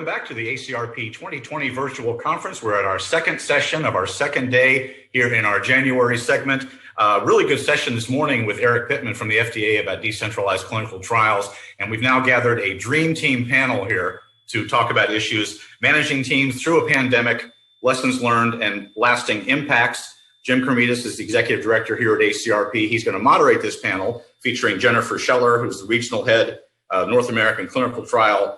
Welcome back to the ACRP 2020 virtual conference. We're at our second session of our second day here in our January segment. Really good session this morning with Eric Pittman from the FDA about decentralized clinical trials. And we've now gathered a dream team panel here to talk about issues managing teams through a pandemic, lessons learned, and lasting impacts. Jim Kermidas is the executive director here at ACRP. He's going to moderate this panel featuring Jennifer Scheller, who's the regional head of North American Clinical Trial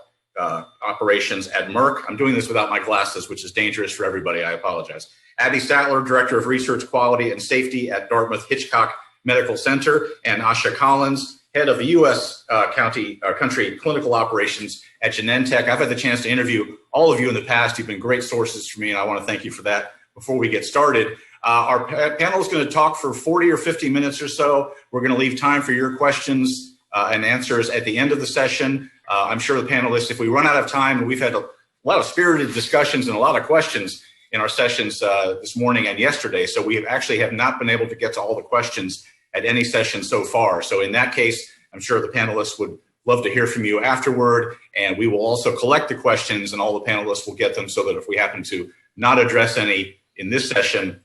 operations at Merck. I'm doing this without my glasses, which is dangerous for everybody. I apologize. Abby Statler, Director of Research, Quality, and Safety at Dartmouth Hitchcock Medical Center, and Asha Collins, Head of the U.S. Country Clinical Operations at Genentech. I've had the chance to interview all of you in the past. You've been great sources for me, and I want to thank you for that. Before we get started, our panel is going to talk for 40 or 50 minutes or so. We're going to leave time for your questions and answers at the end of the session. I'm sure the panelists, if we run out of time, and we've had a lot of spirited discussions and a lot of questions in our sessions this morning and yesterday, so we have not been able to get to all the questions at any session so far. So in that case, I'm sure the panelists would love to hear from you afterward, and we will also collect the questions and all the panelists will get them so that if we happen to not address any in this session,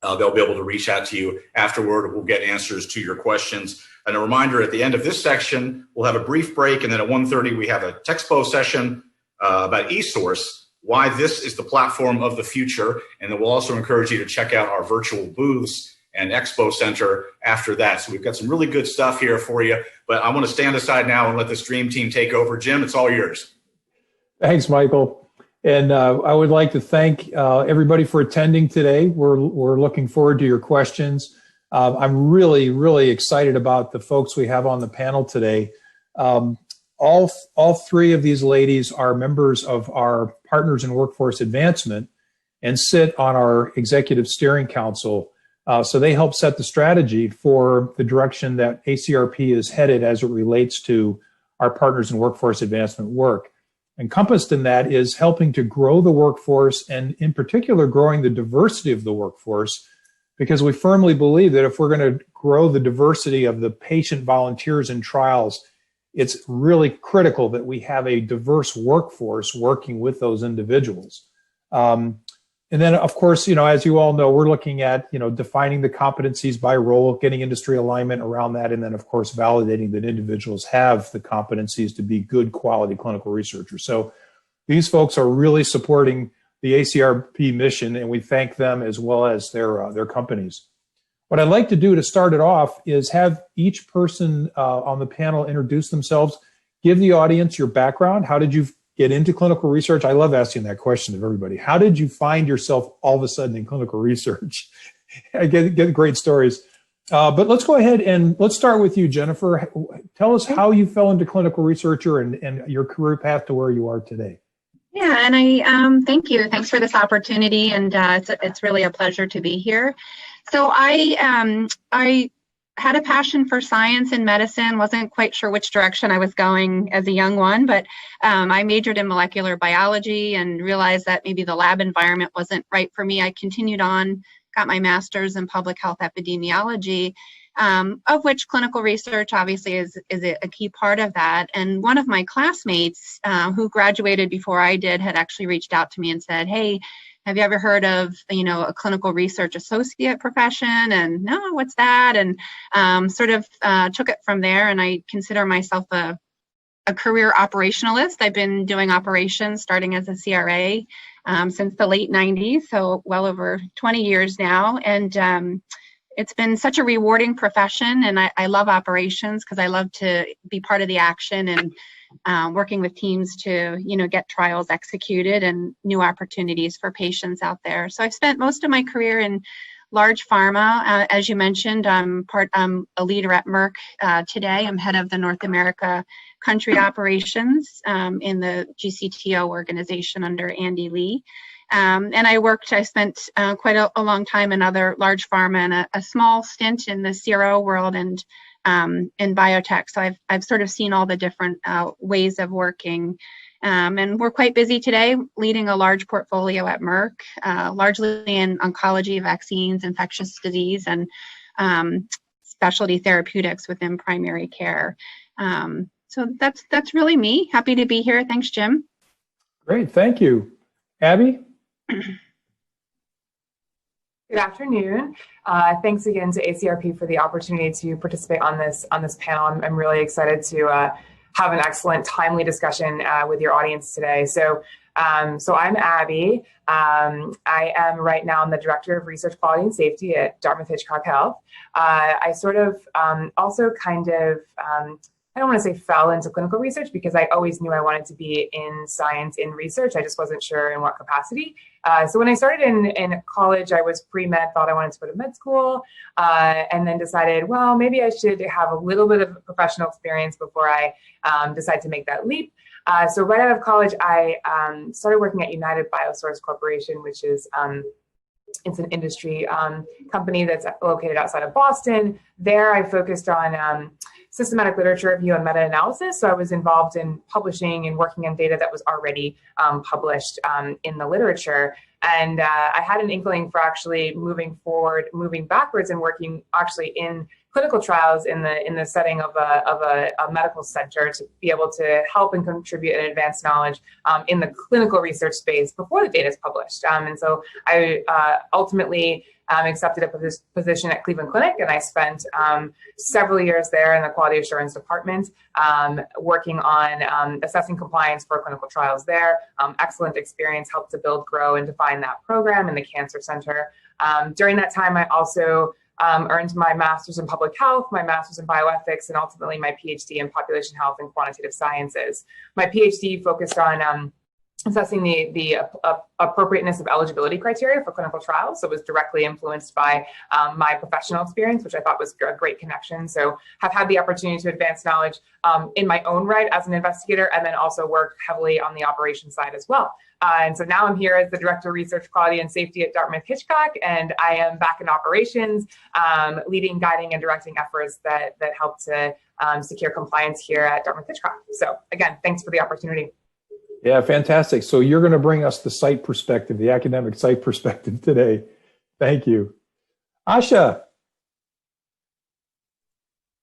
they'll be able to reach out to you afterward. We'll get answers to your questions. And a reminder, at the end of this section, we'll have a brief break, and then at 1:30 we have a Texpo session about eSource, why this is the platform of the future, and then we'll also encourage you to check out our virtual booths and Expo Center after that. So we've got some really good stuff here for you, but I want to stand aside now and let this dream team take over. Jim, it's all yours. Thanks, Michael. And I would like to thank everybody for attending today. We're looking forward to your questions. I'm really, really excited about the folks we have on the panel today. All three of these ladies are members of our Partners in Workforce Advancement and sit on our Executive Steering Council. So they help set the strategy for the direction that ACRP is headed as it relates to our Partners in Workforce Advancement work. Encompassed in that is helping to grow the workforce, and in particular, growing the diversity of the workforce, because we firmly believe that if we're going to grow the diversity of the patient volunteers in trials, it's really critical that we have a diverse workforce working with those individuals. And then, of course, as you all know, we're looking at, defining the competencies by role, getting industry alignment around that, and then, of course, validating that individuals have the competencies to be good quality clinical researchers. So these folks are really supporting the ACRP mission, and we thank them as well as their companies. What I'd like to do to start it off is have each person on the panel introduce themselves, give the audience your background. How did you get into clinical research? I love asking that question of everybody. How did you find yourself all of a sudden in clinical research? I get great stories. But let's go ahead and let's start with you, Jennifer. Tell us how you fell into clinical researcher and your career path to where you are today. Yeah, and I thank you. Thanks for this opportunity, and it's really a pleasure to be here. So I had a passion for science and medicine, wasn't quite sure which direction I was going as a young one, but I majored in molecular biology and realized that maybe the lab environment wasn't right for me. I continued on, got my master's in public health epidemiology, of which clinical research obviously is a key part of that. And one of my classmates who graduated before I did had actually reached out to me and said, hey, have you ever heard of, a clinical research associate profession? And no, what's that? And sort of took it from there. And I consider myself a career operationalist. I've been doing operations starting as a CRA since the late 90s, so well over 20 years now. And it's been such a rewarding profession, and I love operations because I love to be part of the action and working with teams to, get trials executed and new opportunities for patients out there. So I've spent most of my career in large pharma. As you mentioned, I'm a leader at Merck today. I'm head of the North America country operations in the GCTO organization under Andy Lee. And I spent quite a long time in other large pharma and a small stint in the CRO world and in biotech. So I've sort of seen all the different ways of working. And we're quite busy today leading a large portfolio at Merck, largely in oncology, vaccines, infectious disease, and specialty therapeutics within primary care. So that's really me. Happy to be here. Thanks, Jim. Great, thank you. Abby? Good afternoon. Thanks again to ACRP for the opportunity to participate on this panel. I'm really excited to have an excellent, timely discussion with your audience today. So I'm Abby. I am right now the Director of Research Quality and Safety at Dartmouth-Hitchcock Health. I sort of also kind of I don't want to say fell into clinical research because I always knew I wanted to be in science, in research. I just wasn't sure in what capacity. So when I started in college, I was pre-med, thought I wanted to go to med school, and then decided, well, maybe I should have a little bit of professional experience before I decide to make that leap. So right out of college, I started working at United Biosource Corporation, which is it's an industry company that's located outside of Boston. There, I focused on systematic literature review and meta-analysis. So I was involved in publishing and working on data that was already published in the literature. And I had an inkling for actually moving backwards and working actually in clinical trials in the setting of a medical center to be able to help and contribute and advance knowledge in the clinical research space before the data is published. And so I ultimately accepted a position at Cleveland Clinic, and I spent several years there in the quality assurance department, working on assessing compliance for clinical trials there. Excellent experience, helped to build, grow, and define that program in the Cancer Center. During that time, I also earned my master's in public health, my master's in bioethics, and ultimately my PhD in population health and quantitative sciences. My PhD focused on assessing the appropriateness of eligibility criteria for clinical trials. So it was directly influenced by my professional experience, which I thought was a great connection. So have had the opportunity to advance knowledge in my own right as an investigator, and then also worked heavily on the operations side as well. And so now I'm here as the Director of Research Quality and Safety at Dartmouth-Hitchcock, and I am back in operations, leading, guiding, and directing efforts that help to secure compliance here at Dartmouth-Hitchcock. So again, thanks for the opportunity. Yeah, fantastic. So you're going to bring us the site perspective, the academic site perspective today. Thank you. Asha.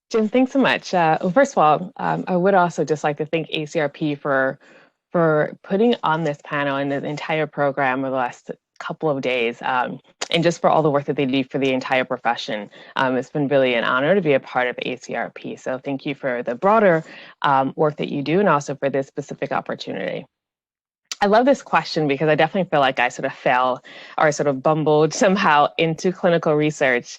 Jim, thanks so much. Well, first of all, I would also just like to thank ACRP for putting on this panel and the entire program over the last couple of days, and just for all the work that they do for the entire profession. It's been really an honor to be a part of ACRP. So thank you for the broader work that you do, and also for this specific opportunity. I love this question because I definitely feel like I sort of fell or sort of bumbled somehow into clinical research.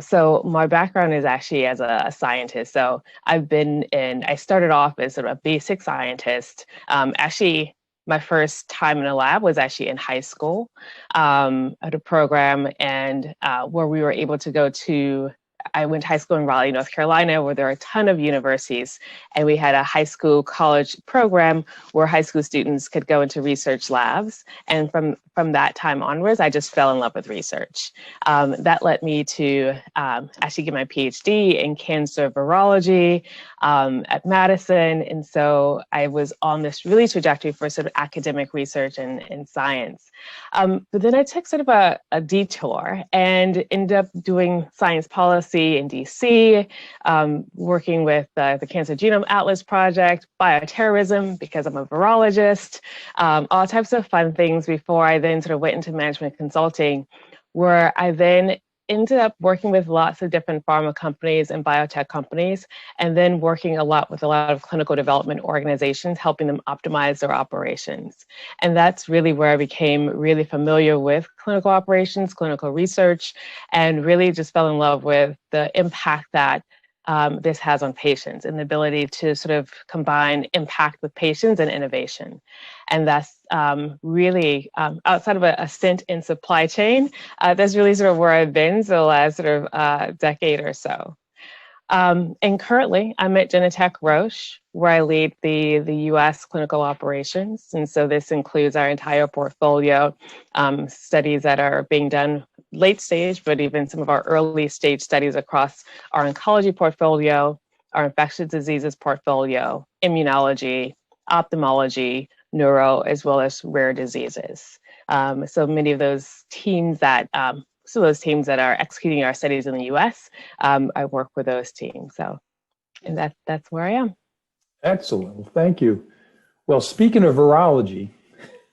So my background is actually as a scientist. So I started off as sort of a basic scientist. Actually, my first time in a lab was actually in high school at a program, and where we were able to go to, I went to high school in Raleigh, North Carolina, where there are a ton of universities, and we had a high school college program where high school students could go into research labs. And from that time onwards, I just fell in love with research. That led me to actually get my PhD in cancer virology at Madison. And so I was on this really trajectory for sort of academic research and science. But then I took sort of a detour and ended up doing science policy in DC, working with the Cancer Genome Atlas Project, bioterrorism, because I'm a virologist, all types of fun things before I then sort of went into management consulting, where I then ended up working with lots of different pharma companies and biotech companies, and then working a lot with a lot of clinical development organizations, helping them optimize their operations. And that's really where I became really familiar with clinical operations, clinical research, and really just fell in love with the impact that this has on patients and the ability to sort of combine impact with patients and innovation. And that's really, outside of a stint in supply chain, that's really sort of where I've been for the last sort of decade or so. And currently, I'm at Genentech Roche, where I lead the US clinical operations. And so this includes our entire portfolio, studies that are being done late stage, but even some of our early stage studies across our oncology portfolio, our infectious diseases portfolio, immunology, ophthalmology, neuro, as well as rare diseases. So many of those teams that are executing our studies in the US, I work with those teams. So, and that's where I am. Excellent. Well, thank you. Well, speaking of virology,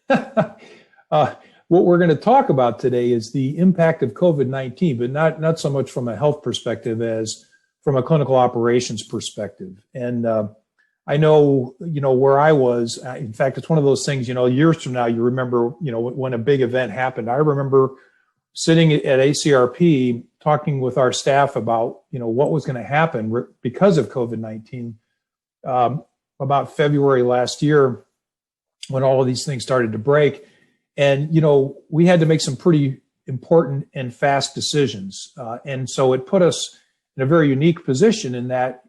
what we're going to talk about today is the impact of COVID-19, but not so much from a health perspective as from a clinical operations perspective. And I know, where I was, in fact, it's one of those things, years from now, you remember, when a big event happened. I remember sitting at ACRP talking with our staff about, what was going to happen because of COVID-19 about February last year when all of these things started to break. And, we had to make some pretty important and fast decisions. And so it put us in a very unique position in that,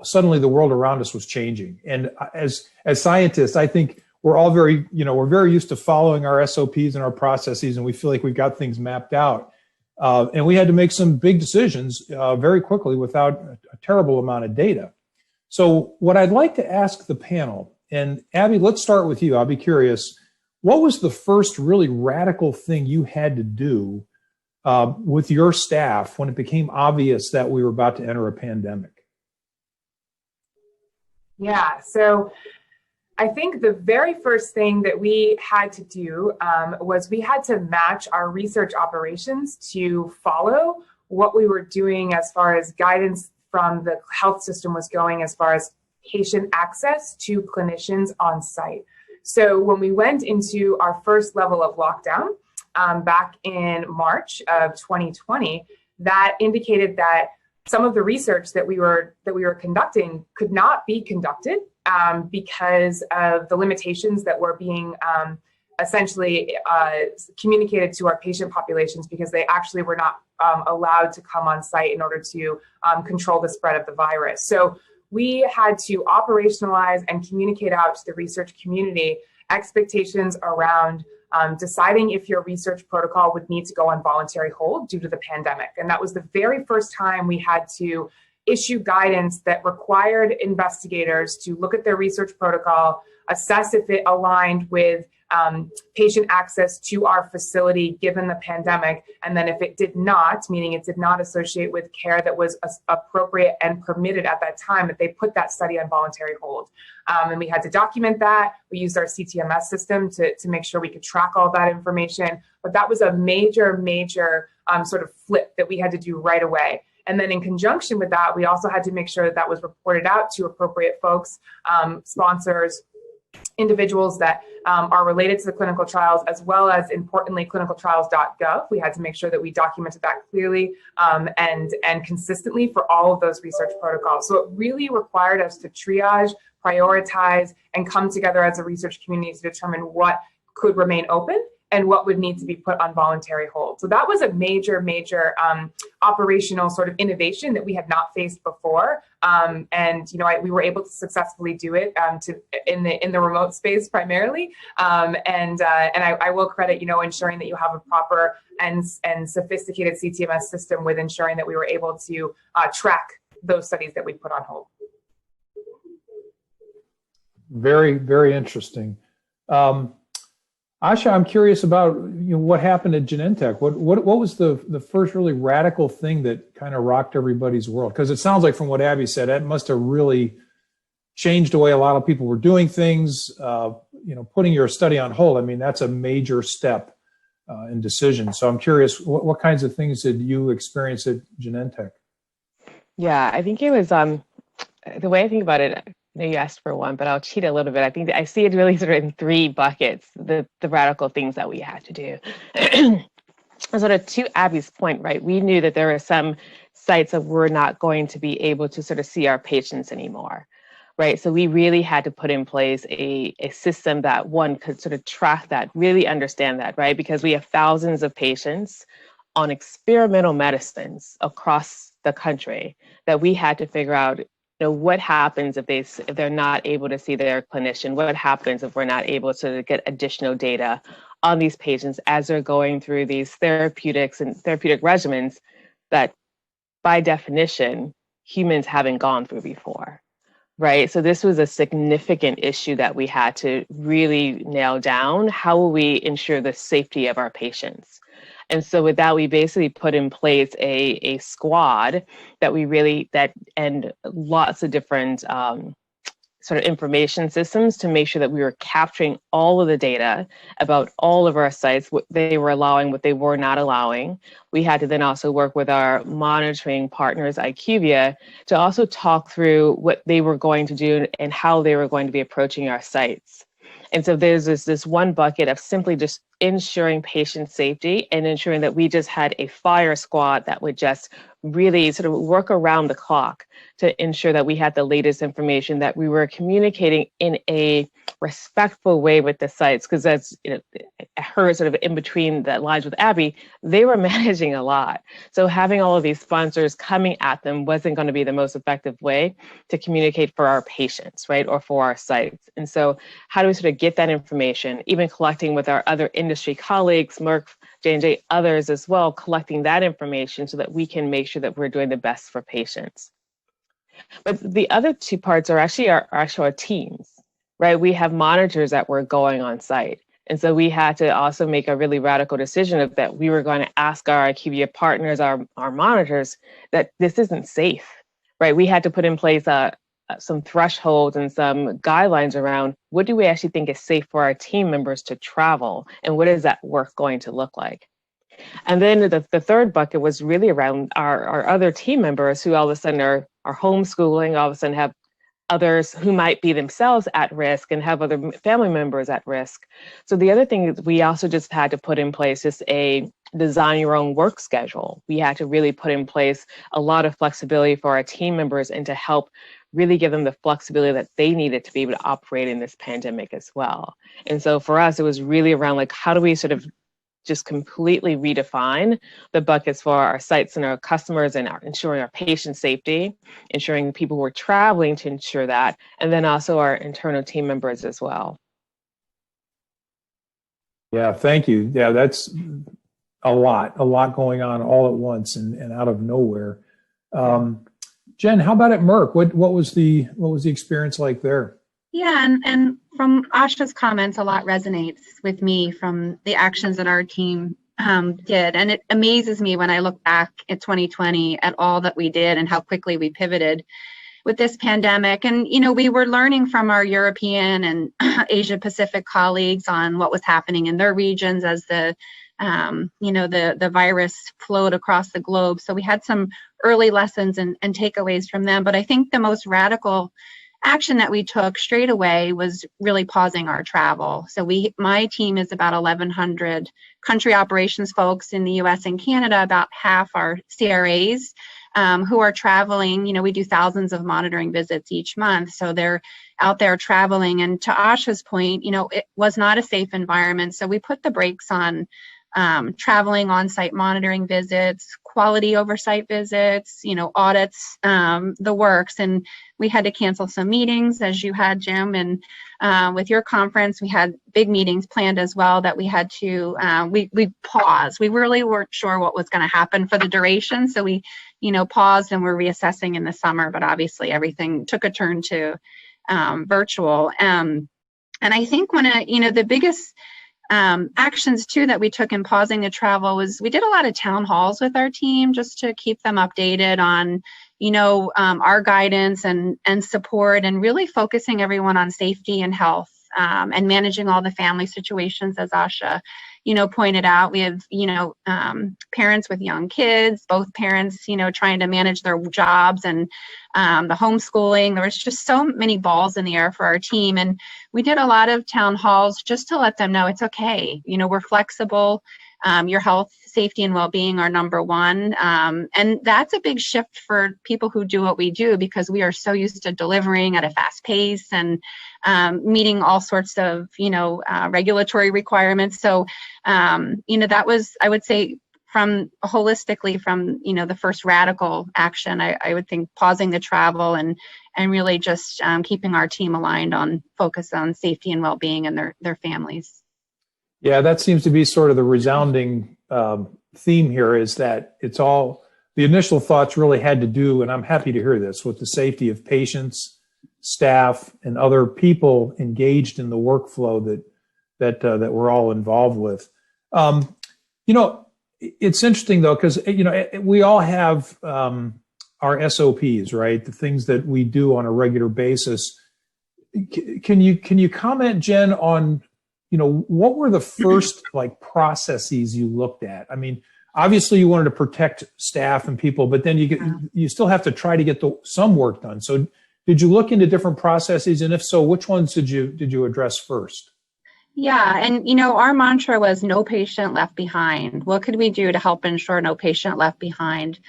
suddenly the world around us was changing. And as scientists, I think we're all we're very used to following our SOPs and our processes, and we feel like we've got things mapped out. And we had to make some big decisions very quickly without a terrible amount of data. So what I'd like to ask the panel, and Abby, let's start with you. I'll be curious. What was the first really radical thing you had to do with your staff when it became obvious that we were about to enter a pandemic? Yeah, so I think the very first thing that we had to do was we had to match our research operations to follow what we were doing as far as guidance from the health system was going as far as patient access to clinicians on site. So when we went into our first level of lockdown back in March of 2020, that indicated that some of the research that we were conducting could not be conducted because of the limitations that were being essentially communicated to our patient populations, because they actually were not allowed to come on site in order to control the spread of the virus. So we had to operationalize and communicate out to the research community expectations around deciding if your research protocol would need to go on voluntary hold due to the pandemic. And that was the very first time we had to issue guidance that required investigators to look at their research protocol, assess if it aligned with patient access to our facility given the pandemic, and then if it did not, meaning it did not associate with care that was appropriate and permitted at that time, that they put that study on voluntary hold. And we had to document that. We used our CTMS system to make sure we could track all that information. But that was a major sort of flip that we had to do right away. And then in conjunction with that, we also had to make sure that that was reported out to appropriate folks, sponsors, individuals that are related to the clinical trials, as well as, importantly, clinicaltrials.gov. We had to make sure that we documented that clearly and consistently for all of those research protocols. So it really required us to triage, prioritize, and come together as a research community to determine what could remain open and what would need to be put on voluntary hold. So that was a major operational sort of innovation that we had not faced before. And we were able to successfully do it in the remote space primarily. And I will credit ensuring that you have a proper and sophisticated CTMS system with ensuring that we were able to track those studies that we put on hold. Very, very interesting. Asha, I'm curious about what happened at Genentech. What was the first really radical thing that kind of rocked everybody's world? Because it sounds like from what Abby said, that must have really changed the way a lot of people were doing things. Putting your study on hold, I mean, that's a major step in decision. So I'm curious, what kinds of things did you experience at Genentech? Yeah, I think it was the way I think about it. I know you asked for one, but I'll cheat a little bit. I think I see it really sort of in three buckets, the radical things that we had to do. And sort of to Abby's point, right, we knew that there were some sites that were not going to be able to sort of see our patients anymore, right? So we really had to put in place a system that one could sort of track that, really understand that, right? Because we have thousands of patients on experimental medicines across the country that we had to figure out what happens if they're not able to see their clinician? What happens if we're not able to get additional data on these patients as they're going through these therapeutics and therapeutic regimens that, by definition, humans haven't gone through before, right? So this was a significant issue that we had to really nail down. How will we ensure the safety of our patients? And so with that, we basically put in place a squad and lots of different sort of information systems to make sure that we were capturing all of the data about all of our sites, what they were allowing, what they were not allowing. We had to then also work with our monitoring partners, IQVIA, to also talk through what they were going to do and how they were going to be approaching our sites. And so there's this one bucket of simply just ensuring patient safety and ensuring that we just had a fire squad that would just really sort of work around the clock to ensure that we had the latest information, that we were communicating in a respectful way with the sites. Because that's, I heard sort of in between the lines with Abby, they were managing a lot. So having all of these sponsors coming at them wasn't going to be the most effective way to communicate for our patients, right, or for our sites. And so how do we sort of get that information, even collecting with our other industry colleagues, Merck, J&J, others as well, collecting that information so that we can make sure that we're doing the best for patients. But the other two parts are actually our teams, right? We have monitors that were going on site. And so we had to also make a really radical decision of that we were going to ask our IQVIA partners, our monitors, that this isn't safe, right? We had to put in place some thresholds and some guidelines around what do we actually think is safe for our team members to travel, and what is that work going to look like? And then the third bucket was really around our other team members who all of a sudden are homeschooling, all of a sudden have others who might be themselves at risk and have other family members at risk. So the other thing is we also just had to put in place just a design your own work schedule. We had to really put in place a lot of flexibility for our team members and to help really give them the flexibility that they needed to be able to operate in this pandemic as well. And so for us, it was really around like, how do we sort of just completely redefine the buckets for our sites and our customers and ensuring our patient safety, ensuring people who are traveling to ensure that, and then also our internal team members as well. Yeah, thank you. Yeah, that's a lot going on all at once and out of nowhere. Jen, how about at Merck? What was the experience like there? Yeah, and from Asha's comments, a lot resonates with me from the actions that our team did. And it amazes me when I look back at 2020 at all that we did and how quickly we pivoted with this pandemic. And, we were learning from our European and Asia Pacific colleagues on what was happening in their regions as the virus flowed across the globe. So we had some early lessons and takeaways from them. But I think the most radical action that we took straight away was really pausing our travel. So my team is about 1,100 country operations folks in the US and Canada, about half are CRAs who are traveling. We do thousands of monitoring visits each month. So they're out there traveling. And to Asha's point, it was not a safe environment. So we put the brakes on traveling, on-site monitoring visits, quality oversight visits, audits, the works. And we had to cancel some meetings, as you had, Jim. And with your conference, we had big meetings planned as well that we had to, we paused. We really weren't sure what was going to happen for the duration. So we, paused and we're reassessing in the summer. But obviously everything took a turn to virtual. And I think one of, the biggest actions too that we took in pausing the travel was we did a lot of town halls with our team just to keep them updated on our guidance and support, and really focusing everyone on safety and health and managing all the family situations, as Asha pointed out. We have parents with young kids, both parents trying to manage their jobs and the homeschooling. There was just so many balls in the air for our team, and we did a lot of town halls just to let them know it's okay. We're flexible. Your health, safety, and well-being are number one. And that's a big shift for people who do what we do, because we are so used to delivering at a fast pace and meeting all sorts of, regulatory requirements. So, that was, I would say, holistically from the first radical action, I would think pausing the travel and really just keeping our team aligned on focus on safety and well-being and their families. Yeah, that seems to be sort of the resounding theme here, is that it's all, the initial thoughts really had to do, and I'm happy to hear this, with the safety of patients, staff, and other people engaged in the workflow that we're all involved with. It's interesting though, because we all have our SOPs, right? The things that we do on a regular basis. can you comment, Jen, on, what were the first processes you looked at? I mean, obviously you wanted to protect staff and people, but then you still have to try to get some work done. So did you look into different processes, and if so, which ones did you address first? Yeah, and our mantra was no patient left behind. What could we do to help ensure no patient left behind?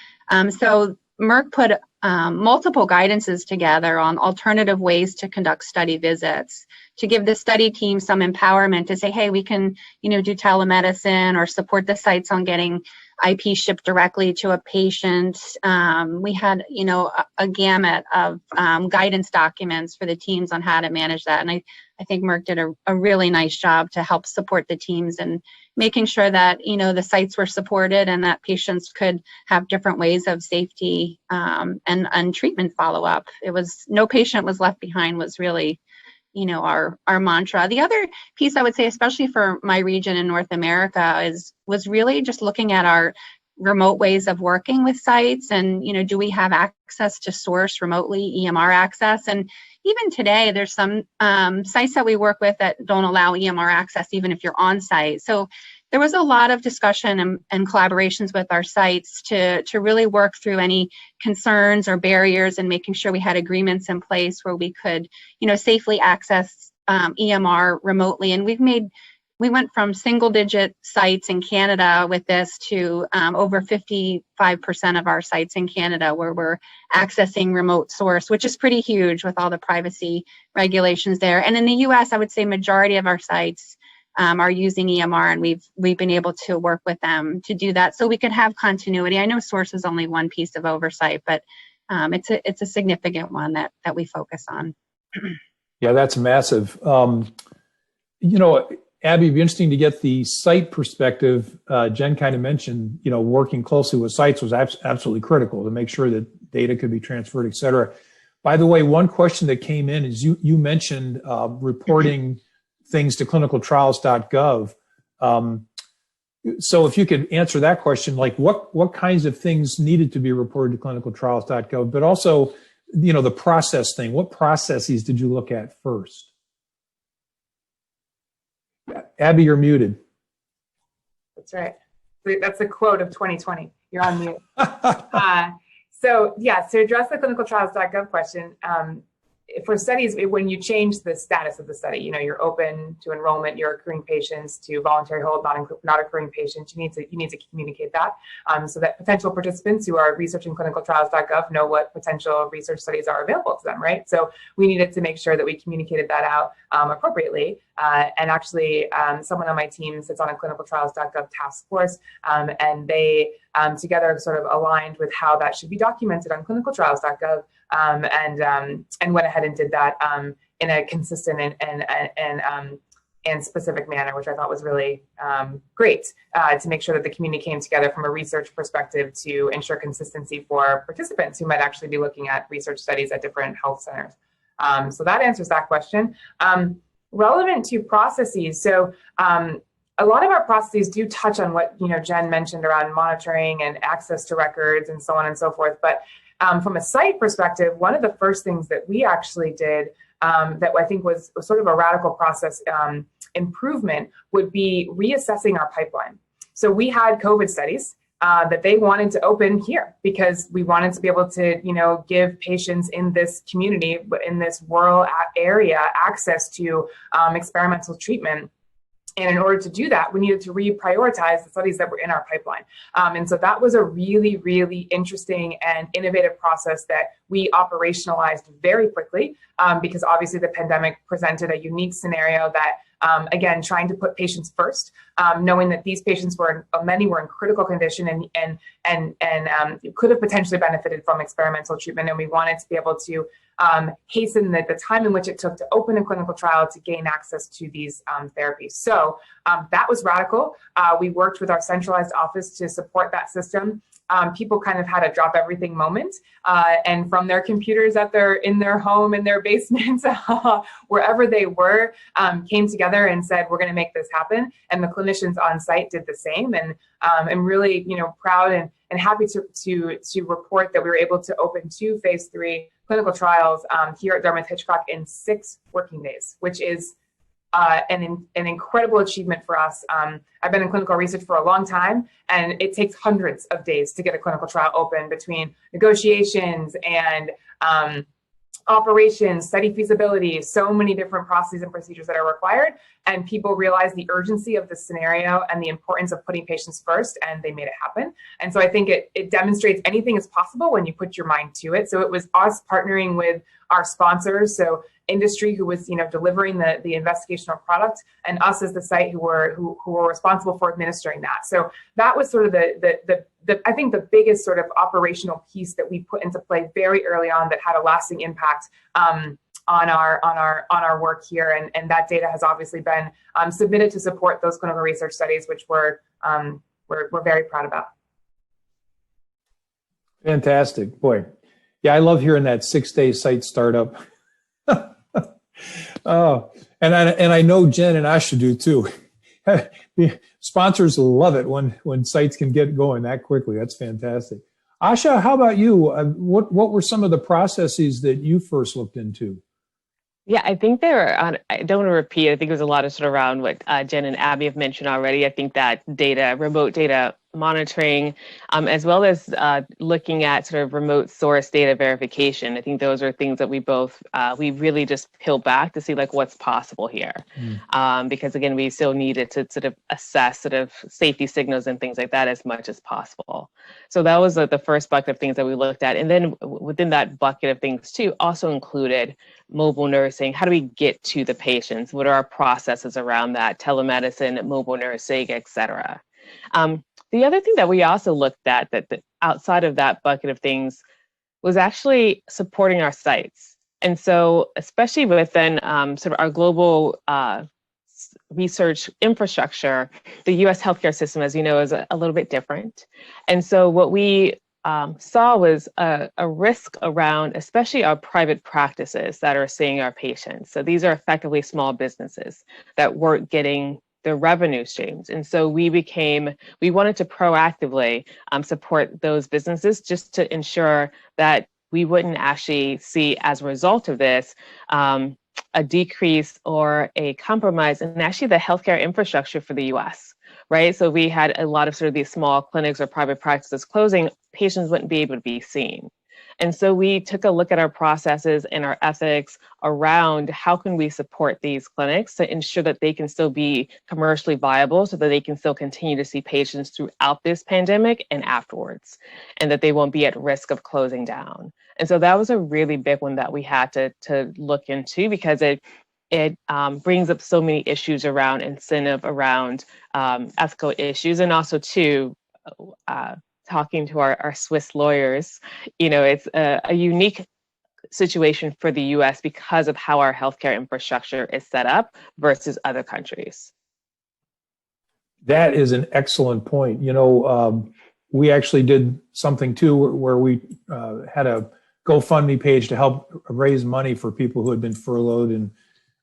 So Merck put multiple guidances together on alternative ways to conduct study visits, to give the study team some empowerment to say, hey, we can, do telemedicine or support the sites on getting IP shipped directly to a patient. We had, a gamut of guidance documents for the teams on how to manage that. And I think Merck did a really nice job to help support the teams and making sure that, the sites were supported and that patients could have different ways of safety and treatment follow-up. It was no patient was left behind was really, our mantra. The other piece I would say, especially for my region in North America, was really just looking at our remote ways of working with sites and, do we have access to source remotely EMR access? And even today, there's some sites that we work with that don't allow EMR access, even if you're on site. So there was a lot of discussion and collaborations with our sites to really work through any concerns or barriers and making sure we had agreements in place where we could, safely access EMR remotely. And we went from single-digit sites in Canada with this to over 55% of our sites in Canada where we're accessing remote source, which is pretty huge with all the privacy regulations there. And in the U.S., I would say majority of our sites are using EMR, and we've been able to work with them to do that so we could have continuity. I know source is only one piece of oversight, but it's a significant one that we focus on. Yeah, that's massive. Abby, it'd be interesting to get the site perspective. Jen kind of mentioned, working closely with sites was absolutely critical to make sure that data could be transferred, et cetera. By the way, one question that came in is you mentioned reporting things to clinicaltrials.gov. So if you could answer that question, like what kinds of things needed to be reported to clinicaltrials.gov, but also, the process thing, what processes did you look at first? Abby, you're muted. That's right. That's a quote of 2020. You're on mute. So to address the clinicaltrials.gov question, for studies, when you change the status of the study, you're open to enrollment, you're accruing patients, to voluntary hold, not accruing patients, you need to communicate that so that potential participants who are researching clinicaltrials.gov know what potential research studies are available to them, right? So we needed to make sure that we communicated that out appropriately. And actually, someone on my team sits on a clinicaltrials.gov task force, and they together sort of aligned with how that should be documented on clinicaltrials.gov. And went ahead and did that in a consistent and specific manner, which I thought was really great to make sure that the community came together from a research perspective to ensure consistency for participants who might actually be looking at research studies at different health centers. So that answers that question. Relevant to processes, so a lot of our processes do touch on what Jen mentioned around monitoring and access to records and so on and so forth, but from a site perspective, one of the first things that we actually did that I think was sort of a radical process improvement would be reassessing our pipeline. So we had COVID studies that they wanted to open here because we wanted to be able to, give patients in this community, in this rural area, access to experimental treatment. And in order to do that, we needed to reprioritize the studies that were in our pipeline. And so that was a really, really interesting and innovative process that we operationalized very quickly because obviously the pandemic presented a unique scenario that, again, trying to put patients first, knowing that these patients many were in critical condition and could have potentially benefited from experimental treatment. And we wanted to be able to hasten the time in which it took to open a clinical trial to gain access to these therapies. So that was radical. We worked with our centralized office to support that system. People kind of had a drop everything moment, and from their computers in their home, in their basements, wherever they were, came together and said, we're going to make this happen. And the clinicians on site did the same. And I'm really, proud and happy to report that we were able to open 2 phase 3 clinical trials here at Dartmouth-Hitchcock in 6 working days, which is an incredible achievement for us. I've been in clinical research for a long time, and it takes hundreds of days to get a clinical trial open between negotiations and operations, study feasibility, so many different processes and procedures that are required. And people realize the urgency of this scenario and the importance of putting patients first, and they made it happen. And so I think it demonstrates anything is possible when you put your mind to it. So it was us partnering with our sponsors, so industry who was delivering the investigational product, and us as the site who were responsible for administering that. So that was sort of the I think the biggest sort of operational piece that we put into play very early on that had a lasting impact on our work here, and that data has obviously been submitted to support those clinical research studies, which we're very proud about. Fantastic, boy. Yeah, I love hearing that 6-day site startup. Oh, and I know Jen and Asha do too. The sponsors love it when sites can get going that quickly. That's fantastic. Asha, how about you? What were some of the processes that you first looked into? Yeah, I think I don't want to repeat, I think it was a lot of sort of around what Jen and Abby have mentioned already. I think that remote data monitoring, as well as looking at sort of remote source data verification. I think those are things that we really just peeled back to see like what's possible here. Because again, we still needed to sort of assess sort of safety signals and things like that as much as possible. So that was the first bucket of things that we looked at. And then within that bucket of things too, also included mobile nursing. How do we get to the patients? What are our processes around that? Telemedicine, mobile nursing, et cetera. The other thing that we also looked at that outside of that bucket of things was actually supporting our sites. And so especially within sort of our global research infrastructure, the US healthcare system, as you know, is a little bit different. And so what we saw was a risk around, especially our private practices that are seeing our patients. So these are effectively small businesses that weren't getting their revenue streams. And so we wanted to proactively support those businesses just to ensure that we wouldn't actually see, as a result of this, a decrease or a compromise in actually the healthcare infrastructure for the US, right? So we had a lot of sort of these small clinics or private practices closing, patients wouldn't be able to be seen. And so we took a look at our processes and our ethics around how can we support these clinics to ensure that they can still be commercially viable so that they can still continue to see patients throughout this pandemic and afterwards, and that they won't be at risk of closing down. And so that was a really big one that we had to look into, because it brings up so many issues around incentive, around ethical issues, and also too, talking to our Swiss lawyers, it's a unique situation for the US because of how our healthcare infrastructure is set up versus other countries. That is an excellent point. We actually did something too where we had a GoFundMe page to help raise money for people who had been furloughed, and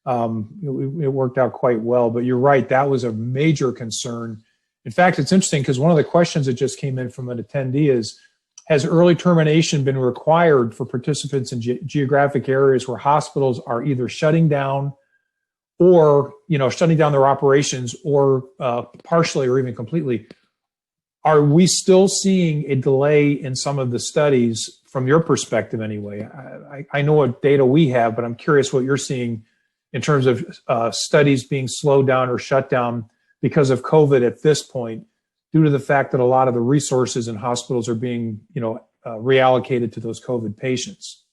it worked out quite well. But you're right, that was a major concern. In fact, it's interesting because one of the questions that just came in from an attendee is, has early termination been required for participants in geographic areas where hospitals are either shutting down or, shutting down their operations, or partially or even completely? Are we still seeing a delay in some of the studies from your perspective anyway? I know what data we have, but I'm curious what you're seeing in terms of studies being slowed down or shut down because of COVID at this point, due to the fact that a lot of the resources in hospitals are being, reallocated to those COVID patients.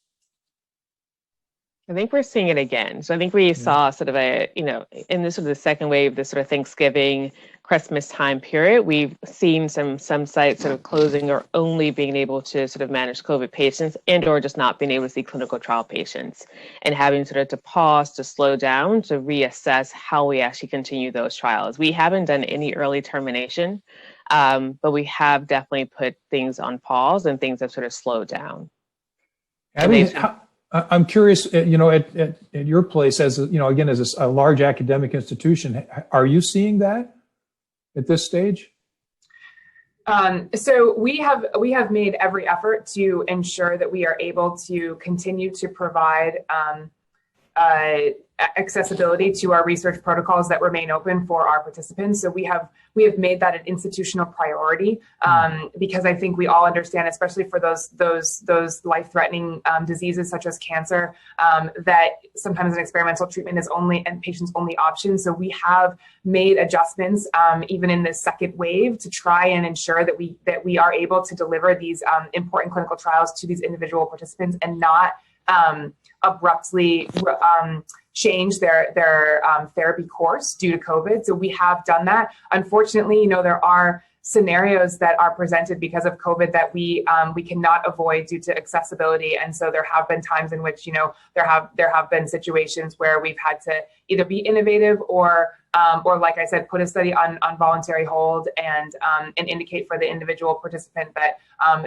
I think we're seeing it again. So I think we saw sort of in this sort of the second wave, this sort of Thanksgiving, Christmas time period, we've seen some sites sort of closing or only being able to sort of manage COVID patients, and or just not being able to see clinical trial patients, and having sort of to pause, to slow down, to reassess how we actually continue those trials. We haven't done any early termination, but we have definitely put things on pause, and things have sort of slowed down. I'm curious, at your place, as again, as a large academic institution, are you seeing that at this stage? So we have made every effort to ensure that we are able to continue to provide accessibility to our research protocols that remain open for our participants. So we have made that an institutional priority because I think we all understand, especially for those life-threatening diseases such as cancer, that sometimes an experimental treatment is patient's only option. So we have made adjustments even in this second wave to try and ensure that we are able to deliver these important clinical trials to these individual participants and not abruptly change their therapy course due to COVID. So we have done that. Unfortunately, there are scenarios that are presented because of COVID that we cannot avoid due to accessibility. And so there have been times in which, there have been situations where we've had to either be innovative or like I said, put a study on voluntary hold and indicate for the individual participant that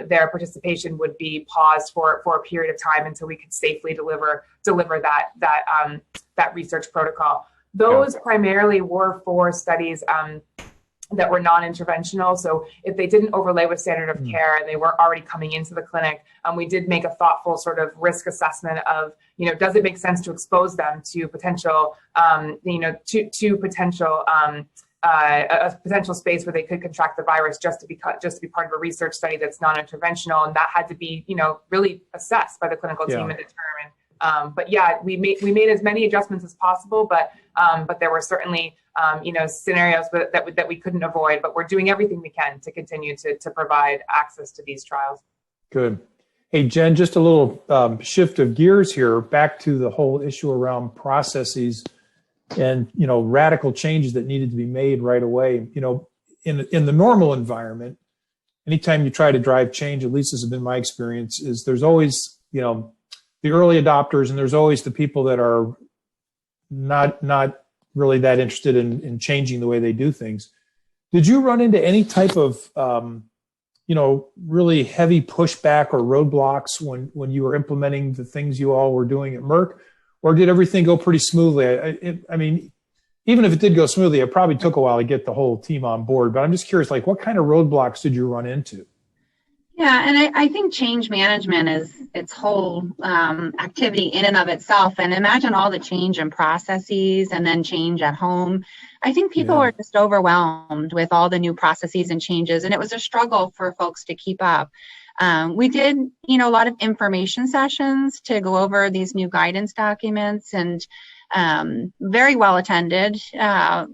their participation would be paused for a period of time until we could safely deliver that research protocol. Those primarily were for studies that were non-interventional. So if they didn't overlay with standard of care and they were already coming into the clinic, we did make a thoughtful sort of risk assessment of, does it make sense to expose them to potential, a potential space where they could contract the virus just to be part of a research study that's non-interventional, and that had to be, really assessed by the clinical team and determined. But yeah, we made as many adjustments as possible, but there were certainly scenarios that we couldn't avoid. But we're doing everything we can to continue to provide access to these trials. Good. Hey, Jen, just a little shift of gears here, back to the whole issue around processes and radical changes that needed to be made right away. In the normal environment, anytime you try to drive change, at least this has been my experience, is there's always the early adopters, and there's always the people that are not really that interested in changing the way they do things. Did you run into any type of really heavy pushback or roadblocks when you were implementing the things you all were doing at Merck, or did everything go pretty smoothly? I mean, even if it did go smoothly, it probably took a while to get the whole team on board. But I'm just curious, what kind of roadblocks did you run into? Yeah, and I think change management is its whole activity in and of itself. And imagine all the change in processes and then change at home. I think people were just overwhelmed with all the new processes and changes, and it was a struggle for folks to keep up. We did, a lot of information sessions to go over these new guidance documents, and very well attended.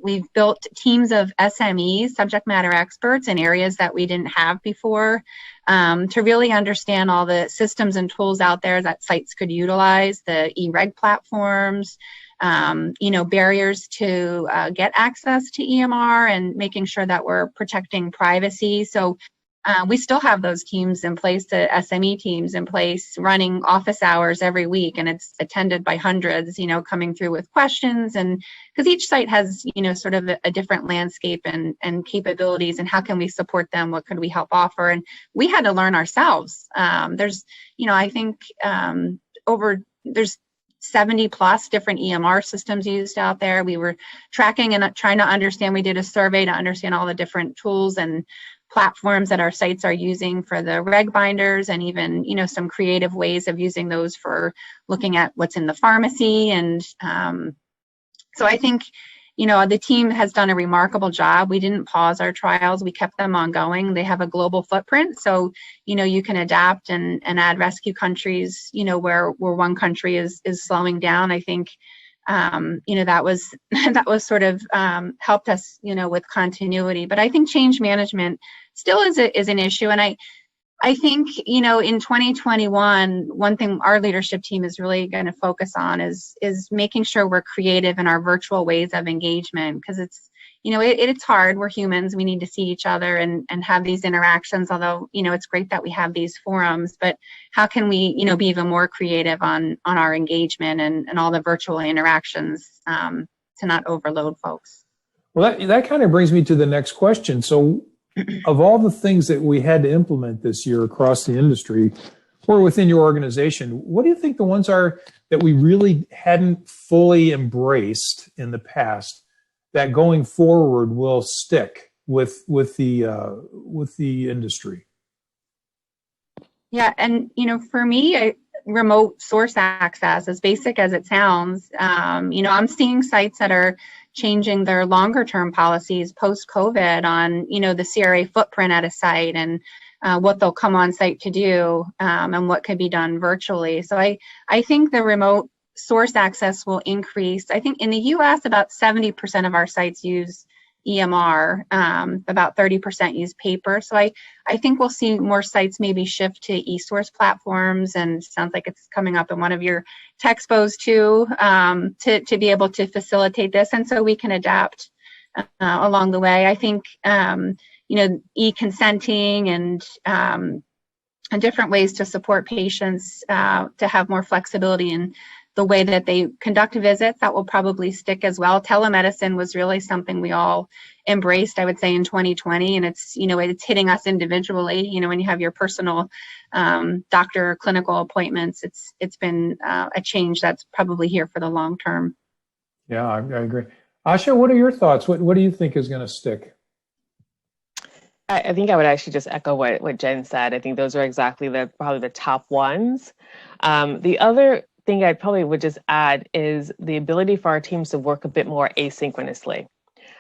We've built teams of SMEs, subject matter experts, in areas that we didn't have before, to really understand all the systems and tools out there that sites could utilize, the e-reg platforms, barriers to get access to EMR, and making sure that we're protecting privacy. So we still have those teams in place, the SME teams in place, running office hours every week, and it's attended by hundreds, coming through with questions. And because each site has, sort of a different landscape and capabilities, and how can we support them? What could we help offer? And we had to learn ourselves. There's, I think there's 70 plus different EMR systems used out there. We were tracking and trying to understand. We did a survey to understand all the different tools and platforms that our sites are using for the reg binders, and even, some creative ways of using those for looking at what's in the pharmacy. And so I think, the team has done a remarkable job. We didn't pause our trials. We kept them ongoing. They have a global footprint. So, you can adapt and add rescue countries, where one country is slowing down. I think, that was sort of helped us, with continuity. But I think change management still is an issue. And I think, in 2021, one thing our leadership team is really going to focus on is making sure we're creative in our virtual ways of engagement, because it's, it's hard. We're humans. We need to see each other and have these interactions, although, it's great that we have these forums, but how can we, be even more creative on our engagement and all the virtual interactions to not overload folks? Well, that kind of brings me to the next question. So of all the things that we had to implement this year across the industry or within your organization, what do you think the ones are that we really hadn't fully embraced in the past that going forward will stick? with the industry. Yeah, and for me, remote source access, as basic as it sounds, I'm seeing sites that are changing their longer term policies post COVID on, the CRA footprint at a site and what they'll come on site to do, and what could be done virtually. So I think the remote source access will increase. I think in the US, about 70% of our sites use EMR, about 30% use paper. So I think we'll see more sites maybe shift to eSource platforms, and sounds like it's coming up in one of your tech expos too, to be able to facilitate this. And so we can adapt along the way. I think, e-consenting and different ways to support patients to have more flexibility in the way that they conduct visits, that will probably stick as well. Telemedicine was really something we all embraced, I would say, in 2020, and it's hitting us individually. When you have your personal doctor clinical appointments, it's been a change that's probably here for the long term. Yeah, I agree. Asha, what are your thoughts? What do you think is going to stick? I think I would actually just echo what Jen said. I think those are exactly probably the top ones. The other thing I probably would just add is the ability for our teams to work a bit more asynchronously.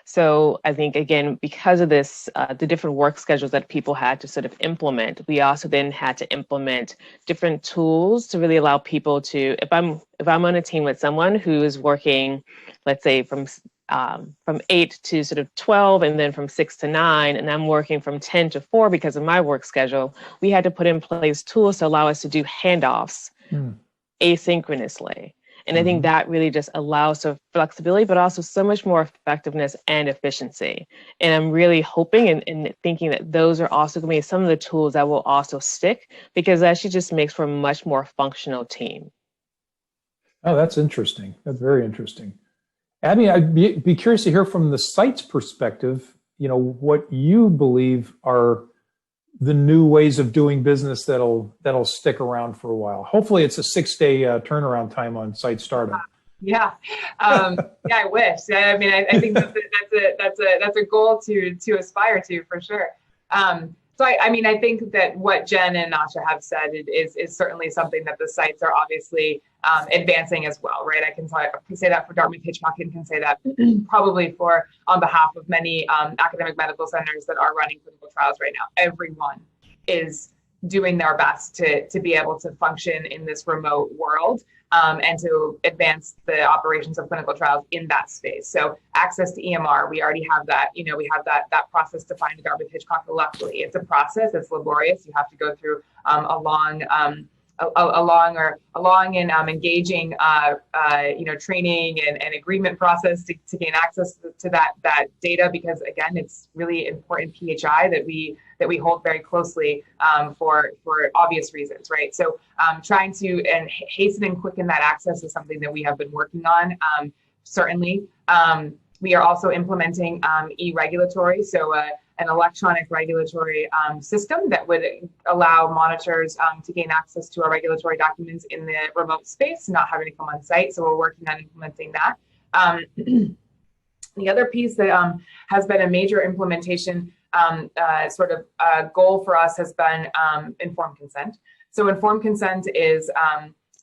So I think, again, because of this, the different work schedules that people had to sort of implement, we also then had to implement different tools to really allow people to, if I'm on a team with someone who is working, let's say from 8 to sort of 12, and then from 6 to 9, and I'm working from 10 to 4 because of my work schedule, we had to put in place tools to allow us to do handoffs asynchronously. And I think that really just allows for flexibility, but also so much more effectiveness and efficiency. And I'm really hoping and thinking that those are also going to be some of the tools that will also stick, because that actually just makes for a much more functional team. Oh, that's interesting. That's very interesting. Abby, I'd be curious to hear from the site's perspective, what you believe are the new ways of doing business that'll stick around for a while. Hopefully it's a 6-day turnaround time on site startup. Yeah. I wish. I mean, I think that's a goal to aspire to, for sure. So I think that what Jen and Asha have said is certainly something that the sites are obviously advancing as well, right? I can say that for Dartmouth Hitchcock, and can say that probably on behalf of many academic medical centers that are running clinical trials right now. Everyone is doing their best to be able to function in this remote world, and to advance the operations of clinical trials in that space. So access to EMR, we already have that. We have that process defined in Dartmouth Hitchcock. Luckily, it's a process. It's laborious. You have to go through a long and engaging training and agreement process to gain access to that data, because again, it's really important PHI that we hold very closely for obvious reasons, right? So trying to hasten and quicken that access is something that we have been working on. Certainly, we are also implementing e-regulatory, so an electronic regulatory system that would allow monitors to gain access to our regulatory documents in the remote space, not having to come on site. So we're working on implementing that. The other piece that has been a major implementation goal for us has been informed consent. So informed consent is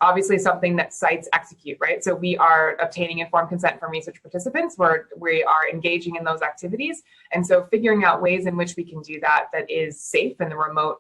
obviously something that sites execute, right? So we are obtaining informed consent from research participants where we are engaging in those activities. And so figuring out ways in which we can do that is safe in the remote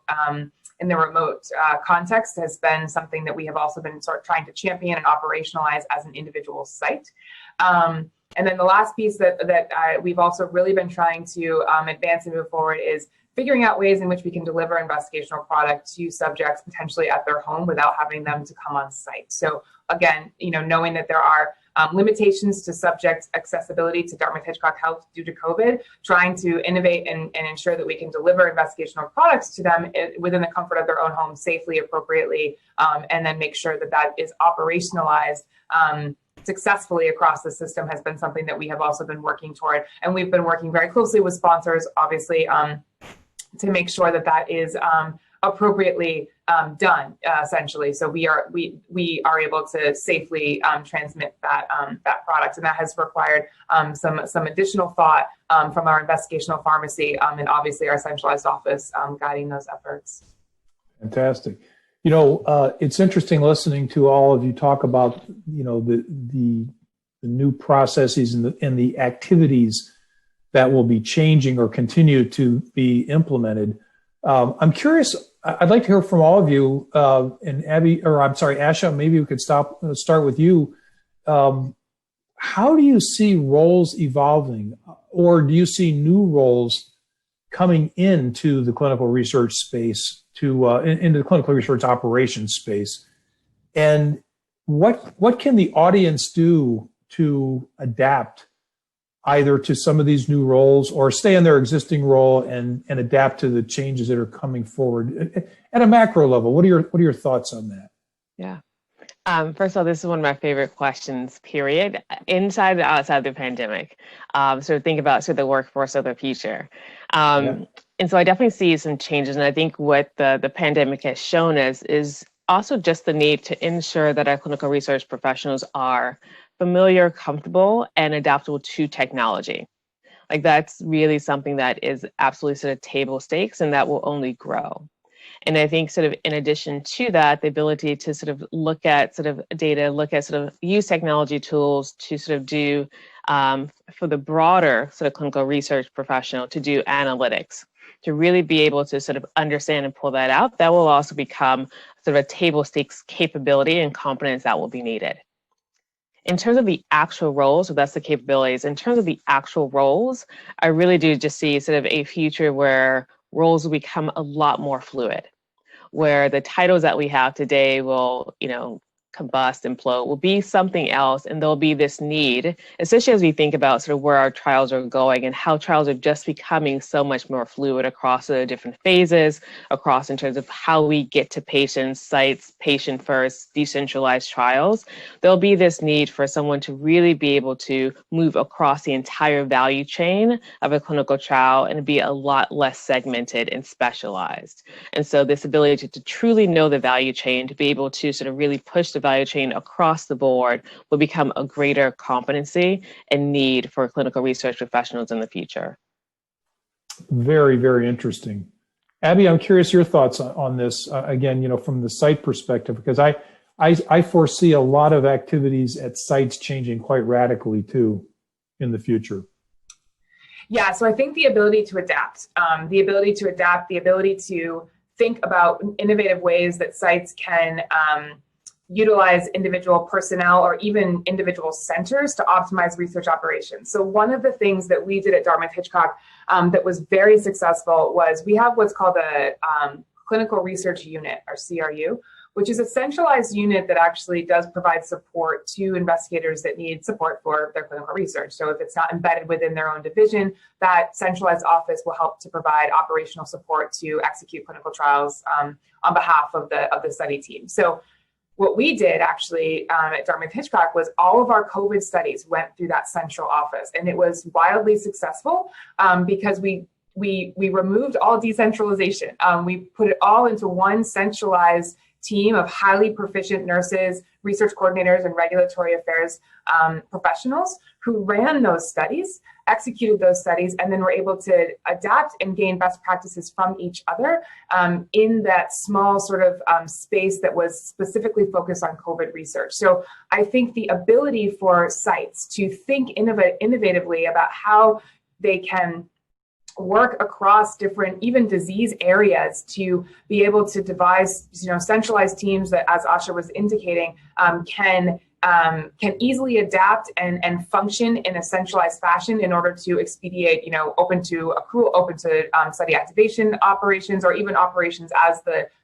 context has been something that we have also been sort of trying to champion and operationalize as an individual site. And then the last piece that we've also really been trying to advance and move forward is figuring out ways in which we can deliver investigational product to subjects potentially at their home without having them to come on site. So again, knowing that there are limitations to subject accessibility to Dartmouth Hitchcock Health due to COVID, trying to innovate and ensure that we can deliver investigational products to them within the comfort of their own home safely, appropriately, and then make sure that is operationalized successfully across the system has been something that we have also been working toward. And we've been working very closely with sponsors, obviously, to make sure that is appropriately done, essentially. So we are able to safely transmit that product, and that has required some additional thought from our investigational pharmacy and obviously our centralized office guiding those efforts. Fantastic. It's interesting listening to all of you talk about the new processes and the activities that will be changing or continue to be implemented. I'm curious. I'd like to hear from all of you. And Asha, maybe we could start with you. How do you see roles evolving, or do you see new roles coming into the clinical research space, into the clinical research operations space? And what can the audience do to adapt either to some of these new roles or stay in their existing role and adapt to the changes that are coming forward at a macro level? What are your thoughts on that? Yeah. First of all, this is one of my favorite questions, period, inside and outside the pandemic. So think about the workforce of the future. And so I definitely see some changes. And I think what the pandemic has shown us is also just the need to ensure that our clinical research professionals are familiar, comfortable, and adaptable to technology. Like that's really something that is absolutely table stakes, and that will only grow. And I think in addition to that, the ability to look at data, look at use technology tools to do for the broader clinical research professional to do analytics, to really be able to understand and pull that out, that will also become a table stakes capability and competence that will be needed. In terms of the actual roles, so that's the capabilities. In terms of the actual roles, I really do just see a future where roles will become a lot more fluid, where the titles that we have today will, combust, implode, will be something else, and there'll be this need, especially as we think about where our trials are going and how trials are just becoming so much more fluid across the different phases, across in terms of how we get to patients, sites, patient first, decentralized trials. There'll be this need for someone to really be able to move across the entire value chain of a clinical trial and be a lot less segmented and specialized. And so this ability to truly know the value chain, to be able to really push the value chain across the board will become a greater competency and need for clinical research professionals in the future. Very, very interesting. Abby, I'm curious your thoughts on this, again, from the site perspective, because I foresee a lot of activities at sites changing quite radically too in the future. Yeah, so I think the ability to adapt, the ability to think about innovative ways that sites can utilize individual personnel or even individual centers to optimize research operations. So one of the things that we did at Dartmouth-Hitchcock that was very successful was we have what's called a clinical research unit, or CRU, which is a centralized unit that actually does provide support to investigators that need support for their clinical research. So if it's not embedded within their own division, that centralized office will help to provide operational support to execute clinical trials on behalf of the study team. So what we did actually at Dartmouth-Hitchcock was all of our COVID studies went through that central office, and it was wildly successful because we removed all decentralization. We put it all into one centralized team of highly proficient nurses, research coordinators, and regulatory affairs professionals who ran those studies, executed those studies, and then were able to adapt and gain best practices from each other in that small space that was specifically focused on COVID research. So I think the ability for sites to think innovatively about how they can work across different, even disease areas, to be able to devise, centralized teams that, as Asha was indicating, can easily adapt and function in a centralized fashion in order to expedite, open to accrual, open to study activation operations, or even operations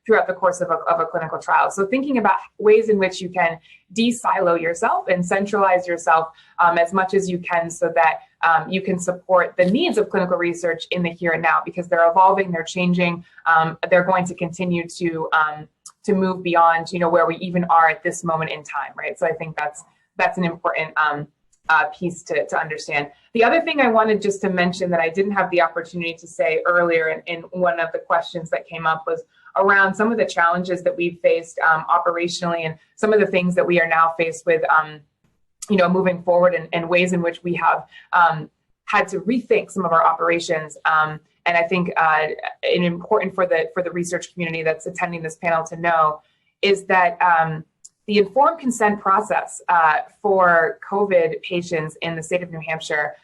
throughout the course of a clinical trial. So thinking about ways in which you can de-silo yourself and centralize yourself as much as you can, so that you can support the needs of clinical research in the here and now, because they're evolving, they're changing, they're going to continue to move beyond, where we even are at this moment in time, right? So I think that's an important piece to understand. The other thing I wanted just to mention that I didn't have the opportunity to say earlier in one of the questions that came up was around some of the challenges that we've faced operationally and some of the things that we are now faced with, moving forward, and ways in which we have had to rethink some of our operations. And I think important for the research community that's attending this panel to know is that the informed consent process for COVID patients in the state of New Hampshire